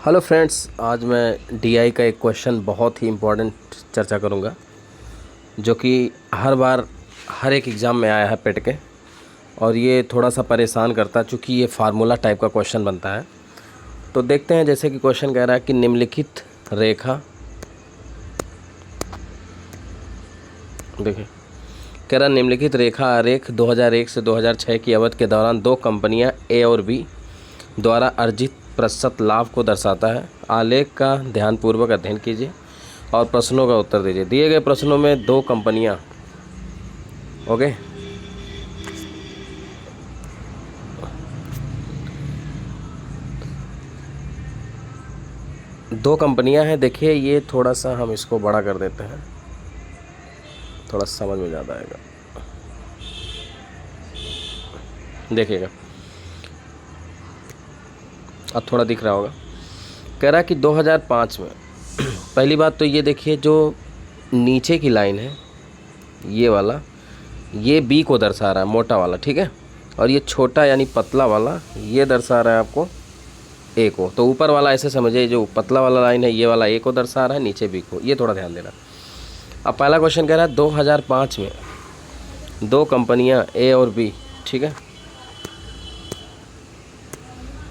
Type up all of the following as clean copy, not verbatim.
Hello friends, आज मैं DI का एक क्वेश्चन बहुत ही इम्पोर्टेंट चर्चा करूंगा जो कि हर बार हर एक एग्ज़ाम में आया है पेट के। और ये थोड़ा सा परेशान करता है चूँकि ये फार्मूला टाइप का क्वेश्चन बनता है। तो देखते हैं, जैसे कि क्वेश्चन कह रहा है कि निम्नलिखित रेखा, देखिए कह रहा निम्नलिखित रेखा आरेख 2001 से 2006 की अवधि के दौरान दो कंपनियां ए और बी द्वारा अर्जित प्रतिशत लाभ को दर्शाता है। आलेख का ध्यानपूर्वक अध्ययन कीजिए और प्रश्नों का उत्तर दीजिए। दिए गए प्रश्नों में दो कंपनियां हैं। देखिए, ये थोड़ा सा हम इसको बड़ा कर देते हैं, थोड़ा समझ में ज़्यादा आएगा। देखिएगा, अब थोड़ा दिख रहा होगा। कह रहा है कि 2005 में पहली बात तो ये देखिए, जो नीचे की लाइन है ये वाला, ये बी को दर्शा रहा है, मोटा वाला, ठीक है। और ये छोटा यानी पतला वाला ये दर्शा रहा है आपको ए को। तो ऊपर वाला ऐसे समझिए, जो पतला वाला लाइन है ये वाला ए को दर्शा रहा है, नीचे बी को। ये थोड़ा ध्यान देना। अब पहला क्वेश्चन कह रहा है 2005 में दो कंपनियां ए और बी, ठीक है।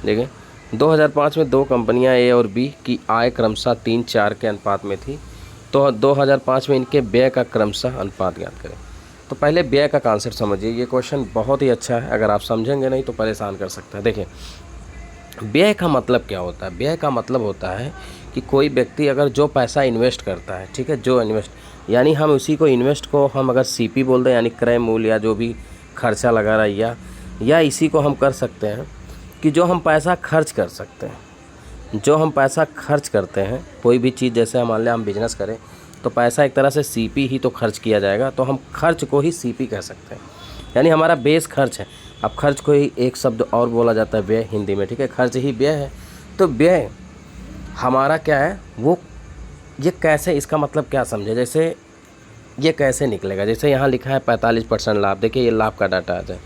देखिए 2005 में दो कंपनियां ए और बी की आय क्रमशः 3:4 के अनुपात में थी। तो 2005 में इनके व्यय का क्रमशः अनुपात ज्ञात करें। तो पहले व्यय का कॉन्सेप्ट समझिए। ये क्वेश्चन बहुत ही अच्छा है, अगर आप समझेंगे नहीं तो परेशान कर सकता है। देखिए, व्यय का मतलब क्या होता है? व्यय का मतलब होता है कि कोई व्यक्ति अगर जो पैसा इन्वेस्ट करता है, ठीक है, जो इन्वेस्ट यानी हम उसी को इन्वेस्ट को हम अगर सीपी बोल दें, यानी क्रय मूल्य, या जो भी खर्चा लगा रहा है, या इसी को हम कर सकते हैं कि जो हम पैसा खर्च कर सकते हैं, जो हम पैसा खर्च करते हैं कोई भी चीज़, जैसे मान लिया हम बिजनेस करें तो पैसा एक तरह से सीपी ही तो खर्च किया जाएगा, तो हम खर्च को ही सीपी कह सकते हैं, यानी हमारा बेस खर्च है। अब खर्च को ही एक शब्द और बोला जाता है व्यय हिंदी में, ठीक है। खर्च ही व्यय है। तो व्यय हमारा क्या है, वो ये कैसे, इसका मतलब क्या समझे, जैसे ये कैसे निकलेगा। जैसे यहाँ लिखा है 45% लाभ। देखिए ये लाभ का डाटा आ जाए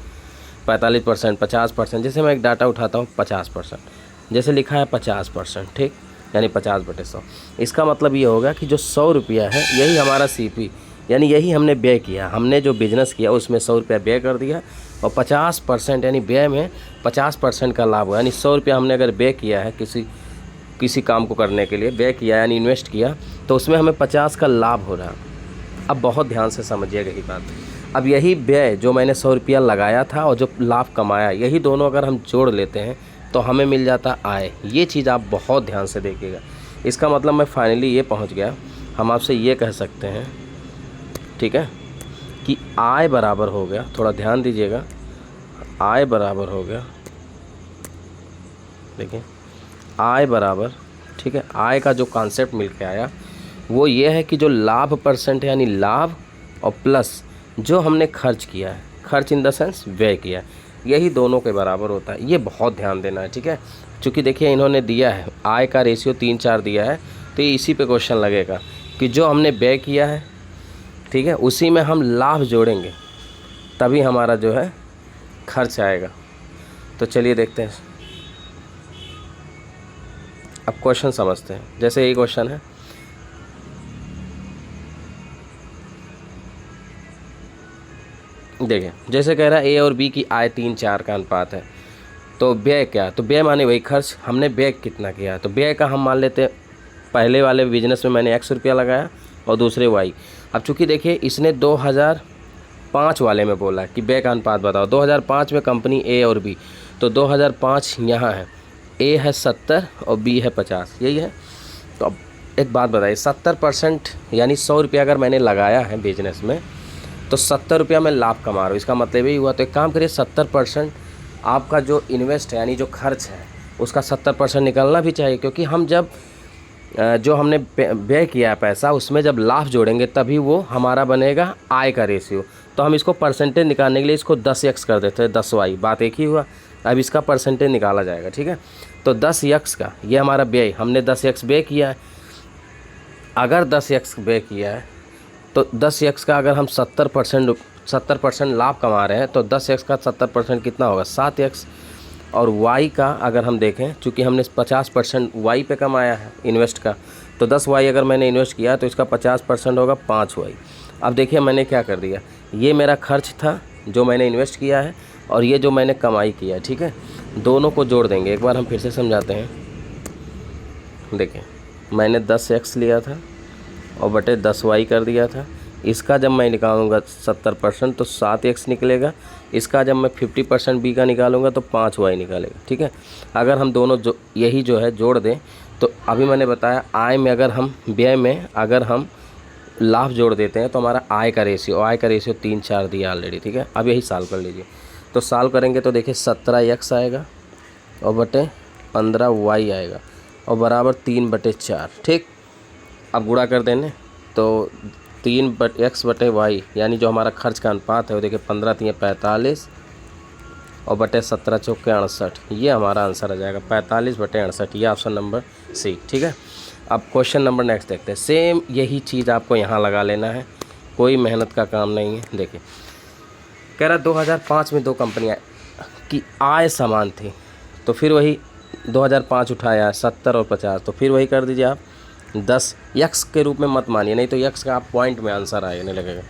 45%, 50%। जैसे मैं एक डाटा उठाता हूँ 50%, जैसे लिखा है 50%, ठीक, यानी 50/100। इसका मतलब ये होगा कि जो 100 रुपया है यही हमारा सीपी, यानी यही हमने व्यय किया। हमने जो बिजनेस किया उसमें 100 रुपया व्यय कर दिया, और 50% यानी व्यय में 50% का लाभ हुआ। यानी 100 रुपया हमने अगर व्यय किया है किसी काम को करने के लिए व्यय किया, यानी इन्वेस्ट किया, तो उसमें हमें 50 का लाभ हो रहा। अब बहुत ध्यान से समझिएगा ये बात। अब यही व्यय जो मैंने 100 रुपया लगाया था और जो लाभ कमाया, यही दोनों अगर हम जोड़ लेते हैं तो हमें मिल जाता आय। ये चीज़ आप बहुत ध्यान से देखिएगा। इसका मतलब मैं फाइनली ये पहुंच गया, हम आपसे ये कह सकते हैं, ठीक है, कि आय बराबर हो गया, थोड़ा ध्यान दीजिएगा, आय बराबर हो गया, देखिए आय बराबर, ठीक है, आय का जो कॉन्सेप्ट मिल के आया वो ये है कि जो लाभ परसेंट है, यानी लाभ, और प्लस जो हमने खर्च किया है, खर्च इन द सेंस व्यय किया है, यही दोनों के बराबर होता है। ये बहुत ध्यान देना है, ठीक है। चूँकि देखिए इन्होंने दिया है आय का रेशियो 3:4 दिया है, तो ये इसी पे क्वेश्चन लगेगा कि जो हमने व्यय किया है, ठीक है, उसी में हम लाभ जोड़ेंगे तभी हमारा जो है खर्च आएगा। तो चलिए देखते हैं, अब क्वेश्चन समझते हैं। जैसे ये क्वेश्चन है, देखिए जैसे कह रहा है ए और बी की आय 3:4 का अनुपात है, तो व्यय क्या, तो व्यय माने वही खर्च, हमने व्यय कितना किया, तो व्यय का हम मान लेते हैं पहले वाले बिजनेस में मैंने 100 रुपया लगाया और दूसरे वाई। अब चूँकि देखिए इसने 2005 वाले में बोला कि व्यय का अनुपात बताओ। 2005 में कंपनी ए और बी, तो 2005 यहाँ है, ए है 70 और बी है 50, यही है। तो अब एक बात बताइए, 70% यानी 100 रुपया अगर मैंने लगाया है बिजनेस में, तो 70 रुपया मैं लाभ कमा रहा हूँ, इसका मतलब यही हुआ। तो एक काम करिए, 70% आपका जो इन्वेस्ट है यानी जो खर्च है उसका 70% निकलना भी चाहिए, क्योंकि हम जब जो हमने व्यय किया है पैसा, उसमें जब लाभ जोड़ेंगे तभी वो हमारा बनेगा आय का रेशियो। तो हम इसको परसेंटेज निकालने के लिए इसको 10x कर देते हैं, 10y, बात एक ही हुआ। अब इसका परसेंटेज निकाला जाएगा, ठीक है। तो 10x का ये हमारा व्यय, हमने 10x व्यय किया है। अगर 10x व्यय किया है तो 10x का अगर हम 70% लाभ कमा रहे हैं, तो 10x का 70% कितना होगा, 7x। और वाई का अगर हम देखें, चूँकि हमने 50% वाई पे कमाया है इन्वेस्ट का, तो 10 वाई अगर मैंने इन्वेस्ट किया तो इसका 50% होगा 5 वाई। अब देखिए मैंने क्या कर दिया, ये मेरा खर्च था जो मैंने इन्वेस्ट किया है और ये जो मैंने कमाई किया है, ठीक है, दोनों को जोड़ देंगे। एक बार हम फिर से समझाते हैं। देखिए मैंने 10x लिया था और बटे 10 वाई कर दिया था। इसका जब मैं निकालूंगा 70% तो 7x निकलेगा। इसका जब मैं 50% बी का निकालूंगा तो 5 वाई निकालेगा, ठीक है। अगर हम दोनों जो यही जो है जोड़ दें तो अभी मैंने बताया आय में अगर हम व्यय में अगर हम लाभ जोड़ देते हैं तो हमारा आय का रेशियो 3-4 दिया ऑलरेडी, ठीक है। अब यही सॉल्व कर लीजिए। तो सॉल्व करेंगे तो देखिए 17x आएगा और बटे 15y आएगा और बराबर 3/4, ठीक। अब गुणा कर देने तो 3x बटे वाई यानी जो हमारा खर्च का अनुपात है वो देखिए 15×3 45 और बटे 17 चौके 68, ये हमारा आंसर आ जाएगा 45/68। ये ऑप्शन नंबर सी, ठीक है। अब क्वेश्चन नंबर नेक्स्ट देखते हैं। सेम यही चीज़ आपको यहाँ लगा लेना है, कोई मेहनत का काम नहीं है। देखिए कह रहा 2005 में 2 कंपनियाँ की आय समान थी, तो फिर वही 2005 उठाया 70 और 50, तो फिर वही कर दीजिए आप 10 x के रूप में मत मानिए, नहीं तो x का आप पॉइंट में आंसर आने लगेगा।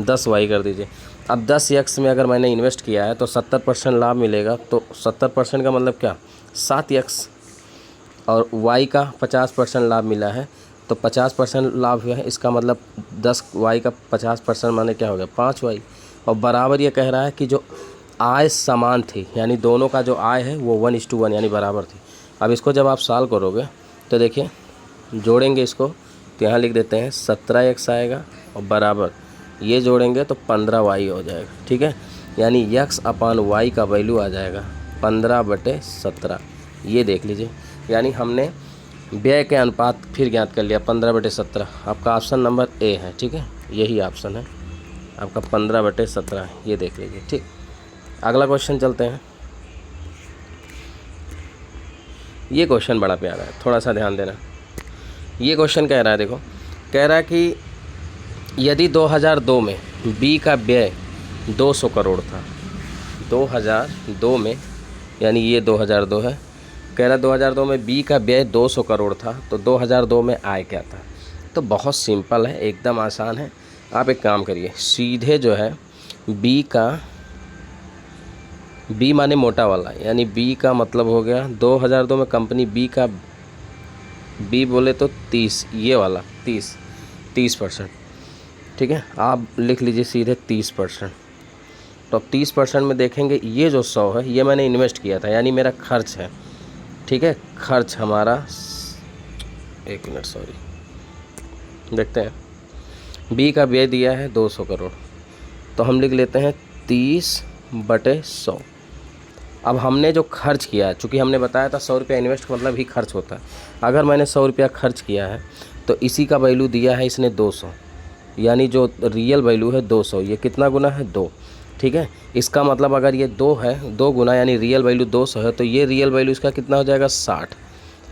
10 y कर दीजिए। अब 10 x में अगर मैंने इन्वेस्ट किया है तो 70% लाभ मिलेगा, तो 70% का मतलब क्या 7x, और y का 50% लाभ मिला है तो 50% लाभ हुआ है, इसका मतलब 10 y का 50% माने क्या हो गया 5 y, और बराबर ये कह रहा है कि जो आय समान थी यानी दोनों का जो आय है वो 1:1 यानी बराबर थी। अब इसको जब आप सॉल्व करोगे तो देखिए जोड़ेंगे इसको तो यहाँ लिख देते हैं 17x आएगा और बराबर ये जोड़ेंगे तो 15y हो जाएगा, ठीक है। यानी x/y का वैल्यू आ जाएगा 15/17। ये देख लीजिए, यानी हमने व्यय के अनुपात फिर ज्ञात कर लिया 15/17। आपका ऑप्शन नंबर ए है, ठीक है, यही ऑप्शन है आपका 15/17। ये देख लीजिए, ठीक। अगला क्वेश्चन चलते हैं। ये क्वेश्चन बड़ा प्यारा है, थोड़ा सा ध्यान देना। ये क्वेश्चन कह रहा है, देखो कह रहा है कि यदि 2002 में बी का व्यय 200 करोड़ था, 2002 में यानी ये 2002 है, कह रहा है 2002 में बी का व्यय 200 करोड़ था, तो 2002 में आय क्या था। तो बहुत सिंपल है, एकदम आसान है। आप एक काम करिए, सीधे जो है बी माने मोटा वाला, यानी बी का मतलब हो गया 2002 में कंपनी बी का बी बोले तो 30, ये वाला 30%, ठीक है। आप लिख लीजिए सीधे 30%। तो अब 30% में देखेंगे ये जो 100 है ये मैंने इन्वेस्ट किया था यानी मेरा खर्च है, ठीक है। खर्च हमारा 1 मिनट सॉरी देखते हैं। बी का व्यय दिया है 200 करोड़, तो हम लिख लेते हैं 30/100। अब हमने जो खर्च किया है, चूँकि हमने बताया था 100 रुपया इन्वेस्ट मतलब ही खर्च होता है। अगर मैंने 100 रुपया खर्च किया है तो इसी का वैल्यू दिया है इसने 200, यानी जो रियल वैल्यू है 200, ये कितना गुना है 2, ठीक है। इसका मतलब अगर ये 2 है, 2 गुना यानी रियल वैल्यू 200 है, तो ये रियल वैल्यू इसका कितना हो जाएगा 60।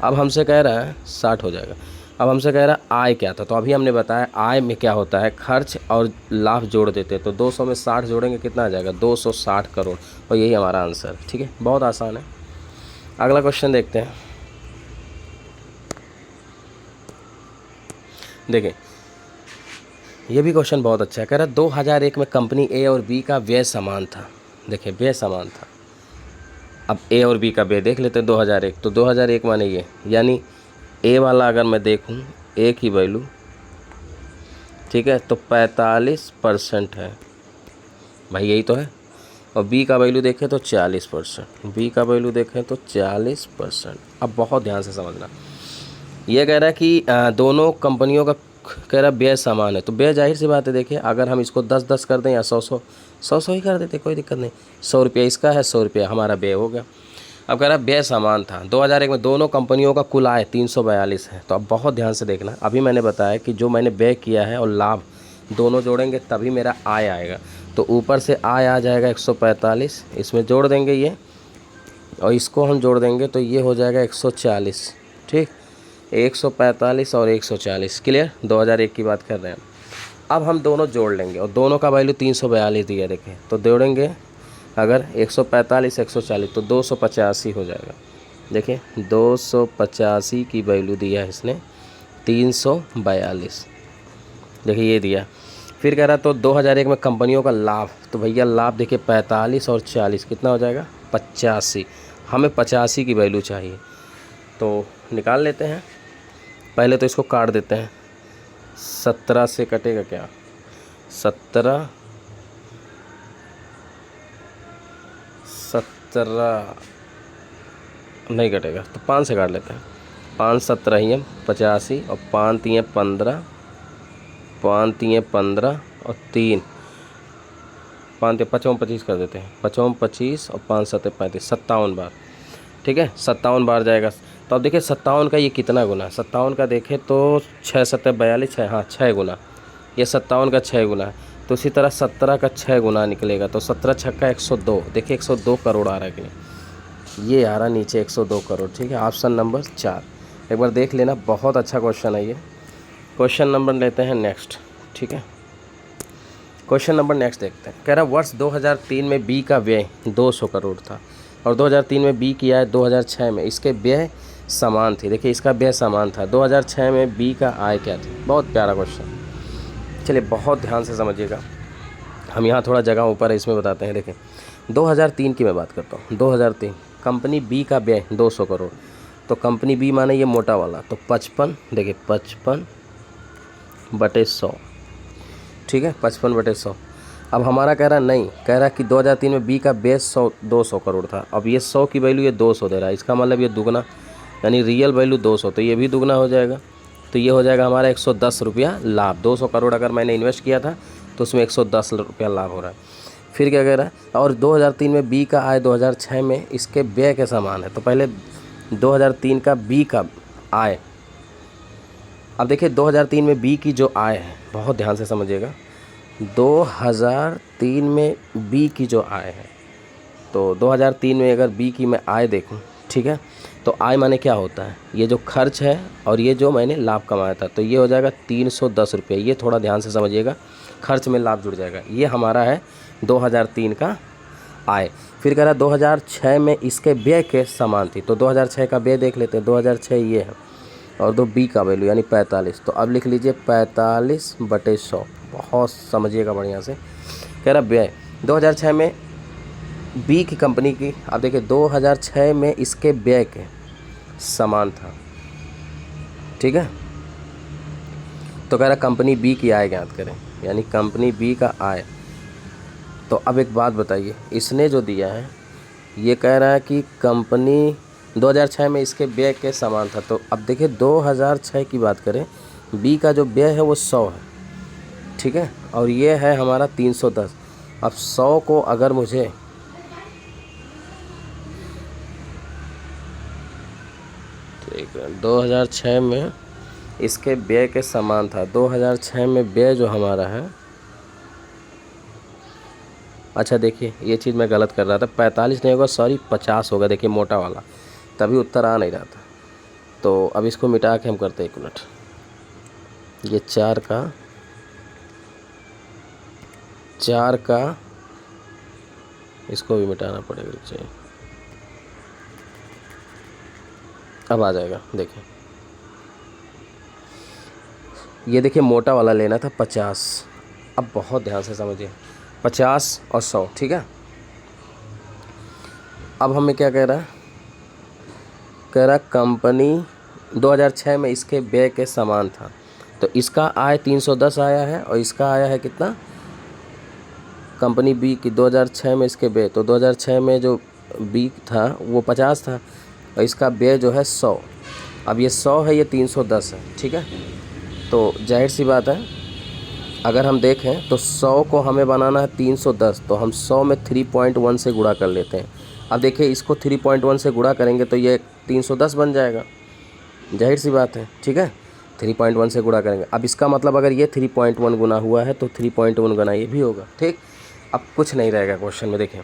अब हमसे कह रहा है 60 हो जाएगा। अब हमसे कह रहा है आय क्या था, तो अभी हमने बताया आय में क्या होता है खर्च और लाभ जोड़ देते हैं, तो 200 में 60 जोड़ेंगे कितना आ जाएगा 260 करोड़, और यही हमारा आंसर है, ठीक है। बहुत आसान है। अगला क्वेश्चन देखते हैं। देखिए ये भी क्वेश्चन बहुत अच्छा है। कह रहा है 2001 में कंपनी ए और बी का व्यय समान था। देखिए व्यय समान था, अब ए और बी का व्यय देख लेते हैं 2001, तो 2001 माने ये, यानी ए वाला अगर मैं देखूं ए की वैल्यू, ठीक है, तो 45% है भाई, यही तो है। और बी का वैल्यू देखें तो 40%, बी का वैल्यू देखें तो 40%। अब बहुत ध्यान से समझना, ये कह रहा है कि दोनों कंपनियों का कह रहा व्यय समान है, तो व्यय जाहिर सी बात है। देखिए अगर हम इसको 10-10 कर दें या 100-100 ही कर देते, कोई दिक्कत नहीं। 100 रुपया इसका है, 100 रुपया हमारा व्यय हो गया। अब कह रहा है व्यय समान था। 2001 में दोनों कंपनियों का कुल आय 342 है। तो अब बहुत ध्यान से देखना, अभी मैंने बताया कि जो मैंने व्यय किया है और लाभ दोनों जोड़ेंगे तभी मेरा आय आएगा। तो ऊपर से आय आ जाएगा 145, इसमें जोड़ देंगे ये और इसको हम जोड़ देंगे तो ये हो जाएगा 140, ठीक। 145 और 140, क्लियर। 2001 की बात कर रहे हैं। अब हम दोनों जोड़ लेंगे और दोनों का वैल्यू 342 दिया, देखें तो जोड़ेंगे अगर 145 140 तो 285 हो जाएगा। देखिए 285 की वैल्यू दिया है इसने 342। देखिए ये दिया। फिर कह रहा तो 2001 में कंपनियों का लाभ, तो भैया लाभ देखिए 45 और 40 कितना हो जाएगा 85। हमें 85 की वैल्यू चाहिए, तो निकाल लेते हैं। पहले तो इसको काट देते हैं, 17 से कटेगा क्या, 17 नहीं कटेगा तो 5 से काट लेते हैं। 5 17 ही है 85 और 5 3 15, 5 3 15 और 3 5 55 25 कर देते हैं। 55 25 और 5 7 35, 57 बार। ठीक है 57 बार जाएगा। तो अब देखिए 57 का ये कितना गुना, 57 का देखें तो 6 7 42, 6 हाँ 6 गुना, ये 57 का 6 गुना है। तो इसी तरह 17 का 6 गुना निकलेगा, तो 17 छक्का 102। देखिए 102 करोड़ आ रहा है कि नहीं, ये आ रहा नीचे 102 करोड़। ठीक है ऑप्शन नंबर 4 एक बार देख लेना, बहुत अच्छा क्वेश्चन है ये। क्वेश्चन नंबर लेते हैं नेक्स्ट। ठीक है क्वेश्चन नंबर नेक्स्ट देखते हैं। कह रहा वर्ष 2003 में बी का व्यय 200 करोड़ था और 2003 में बी की आय 2006 में इसके व्यय समान थी। देखिए इसका व्यय समान था, 2006 में बी का आय क्या थी। बहुत प्यारा क्वेश्चन, चलिए बहुत ध्यान से समझिएगा। हम यहाँ थोड़ा जगह ऊपर है इसमें बताते हैं। देखें 2003 की मैं बात करता हूँ। 2003 कंपनी बी का व्यय 200 करोड़, तो कंपनी बी माने ये मोटा वाला, तो 55, देखिए 55/100। ठीक है 55/100। अब हमारा कह रहा नहीं, कह रहा कि 2003 में बी का व्यय 200 करोड़ था। अब ये 100 की वैल्यू ये 200 दे रहा है, इसका मतलब ये दुगना, यानी रियल वैल्यू 200, तो ये भी दुगना हो जाएगा। तो ये हो जाएगा हमारा 110 रुपया लाभ। 200 करोड़ अगर मैंने इन्वेस्ट किया था तो उसमें 110 रुपया लाभ हो रहा है। फिर क्या कह रहा है, और 2003 में बी का आय 2006 में इसके व्यय के समान है। तो पहले 2003 का बी का आय, अब देखिए 2003 में बी की जो आय है, बहुत ध्यान से समझिएगा, 2003 में बी की जो आय है, तो 2003 में अगर बी की मैं आय देखूं, ठीक है, तो आय माने क्या होता है, ये जो खर्च है और ये जो मैंने लाभ कमाया था, तो ये हो जाएगा 310 रुपये। ये थोड़ा ध्यान से समझिएगा, खर्च में लाभ जुड़ जाएगा। ये हमारा है 2003 का आय। फिर कह रहा 2006 में इसके व्यय के समान थी, तो 2006 का व्यय देख लेते हैं। 2006 ये है और दो बी का वैल्यू यानी 45, तो अब लिख लीजिए 45/100। बहुत समझिएगा बढ़िया से। कह रहा व्यय 2006 में बी की कंपनी की, अब देखिए 2006 में इसके व्यय के समान था। ठीक है, तो कह रहा कंपनी बी की आय ज्ञात करें, यानी कंपनी बी का आय। तो अब एक बात बताइए, इसने जो दिया है ये कह रहा है कि कंपनी 2006 में इसके व्यय के समान था। तो अब देखिए 2006 की बात करें, बी का जो व्यय है वो 100 है। ठीक है, और ये है हमारा 310। अब 100 को अगर मुझे, ठीक है 2006 में इसके व्यय के समान था। 2006 में व्यय जो हमारा है, अच्छा देखिए ये चीज़ मैं गलत कर रहा था, 45 नहीं होगा, सॉरी 50 होगा। देखिए मोटा वाला, तभी उत्तर आ नहीं रहा था। तो अब इसको मिटा के हम करते हैं, 1 मिनट, ये 4 का इसको भी मिटाना पड़ेगा। चाहिए अब आ जाएगा। देखिए ये देखिए मोटा वाला लेना था 50। अब बहुत ध्यान से समझिए, 50 और 100। ठीक है, अब हमें क्या कह रहा है, कह रहा कंपनी 2006 में इसके व्यय के समान था। तो इसका आय 310 आया है और इसका आया है कितना, कंपनी बी की 2006 में इसके व्यय, तो 2006 में जो बी था वो 50 था और इसका व्यय जो है 100। अब ये 100 है, ये 310 है। ठीक है, तो जाहिर सी बात है अगर हम देखें तो 100 को हमें बनाना है 310, तो हम 100 में 3.1 से गुणा कर लेते हैं। अब देखिए इसको 3.1 से गुणा करेंगे तो ये 310 बन जाएगा, जाहिर सी बात है। ठीक है, 3.1 से गुणा करेंगे। अब इसका मतलब अगर ये 3.1 गुना हुआ है तो 3.1 गुना ये भी होगा। ठीक, अब कुछ नहीं रहेगा क्वेश्चन में। देखें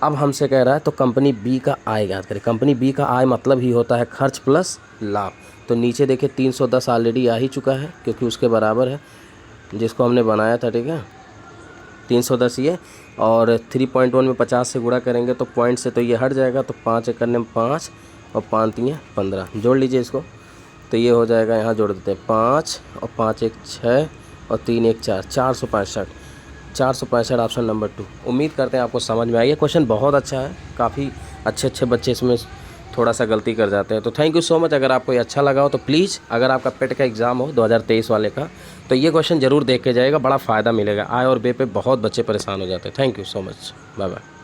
अब हमसे कह रहा है तो कंपनी बी का आय ज्ञात करें। कंपनी बी का आय मतलब ही होता है खर्च प्लस लाभ। तो नीचे देखिए 310 ऑलरेडी आ ही चुका है क्योंकि उसके बराबर है जिसको हमने बनाया था। ठीक है, 310 ये और 3.1 में 50 से गुणा करेंगे तो पॉइंट से तो ये हट जाएगा, तो 5 एक करने में 5 और 5 3 15, जोड़ लीजिए इसको। तो ये हो जाएगा, यहाँ जोड़ देते हैं 5 और 5 एक 6 और 3 एक 4, 465। 465 ऑप्शन नंबर 2। उम्मीद करते हैं आपको समझ में आई है। क्वेश्चन बहुत अच्छा है, काफ़ी अच्छे बच्चे इसमें थोड़ा सा गलती कर जाते हैं। तो थैंक यू सो मच। अगर आपको ये अच्छा लगा हो तो प्लीज़, अगर आपका पेट का एग्ज़ाम हो 2023 वाले का, तो ये क्वेश्चन ज़रूर देख के जाएगा, बड़ा फ़ायदा मिलेगा। आय और बे पे बहुत बच्चे परेशान हो जाते हैं। Thank you so much, bye bye.